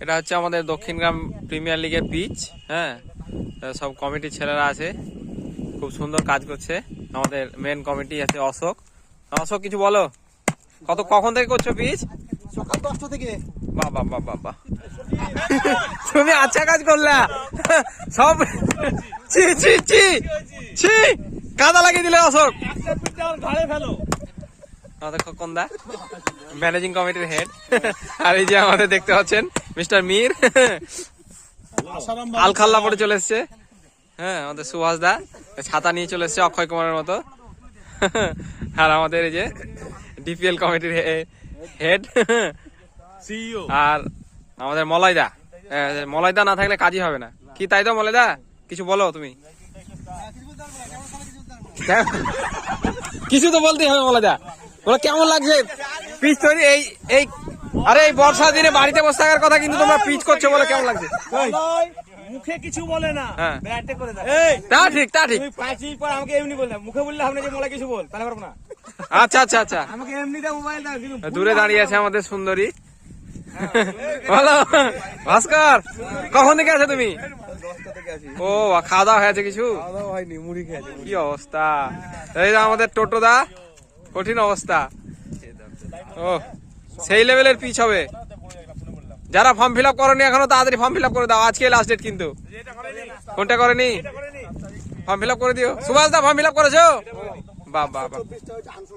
এটা হচ্ছে আমাদের দক্ষিণগ্রাম প্রিমিয়ার লিগের পিচ। হ্যাঁ, সব কমিটির ছেলেরা আছে, খুব সুন্দর কাজ করছে। আমাদের মেন কমিটি আছে অশোক। অশোক কিছু বলো, কখন থেকে করছো পিচ? সকাল 10টা থেকে। বাবা বাবা বাবা, তুমি আচ্ছা কাজ করলা। সব ছি ছি ছি ছি, কাদা লাগিয়ে দিলে অশোক। আমাদের খোকনদা ম্যানেজিং কমিটির হেড, আর এই যে আমাদের দেখতে পাচ্ছেন মিস্টার মীর আলখাল্লা পরে চলে এসছে। হ্যাঁ, আমাদের সুভাষ দা ছাতা নিয়ে চলে এসছে অক্ষয় কুমারের মতো। আর আমাদের এই যে ডিপিএল কমিটির হেড সিইও, আর আমাদের মলয়দা না থাকলে কাজই হবে না। কি তাই তো মলয়দা, কিছু বলো তুমি। কিছু তো বলতেই হবে মলয়দা, বলো কেমন লাগছে পিচ তৈরি? এই আরে এই বর্ষা দিনে বাড়িতে বসে থাকার কথা, কিন্তু তোমরা পিচ করছো, বলে কেমন লাগছে? মুখে কিছু বলে না, হ্যাঁ। ব্যাটে করে দাও। তা ঠিক, তা ঠিক। তুমি 5 মিনিট পর আমাকে এমনি বললে, মুখে বললে হবে না যে মোলা কিছু বল, তাহলে পারবো না। আচ্ছা আচ্ছা আচ্ছা, আমাকে এমনি দাও, মোবাইল দাও। কিন্তু দূরে দাঁড়িয়ে আছে আমাদের সুন্দরী। বলো ভাস্কর, কখন থেকে আছো তুমি? 10টা থেকে আছি। ও, খাওয়া দাওয়া হয়েছে কিছু? খাওয়া হয়নি, মুড়ি খেয়েছি। কি অবস্থা! এই যে আমাদের টোটোদা, কঠিন অবস্থা। ও, সেই লেভেলের পিচ হবে। যারা ফর্ম ফিল আপ করনি এখনো, তাড়াতাড়ি ফর্ম ফিল আপ করে দাও, আজকে লাস্ট ডেট কিন্তু। কোনটা করেনি? ফর্ম ফিল আপ করে দিও। সুভাষ দা ফর্ম ফিল আপ করেছো? বাহ বাহ বাহ, 24টা হচ্ছে আনসোল্ড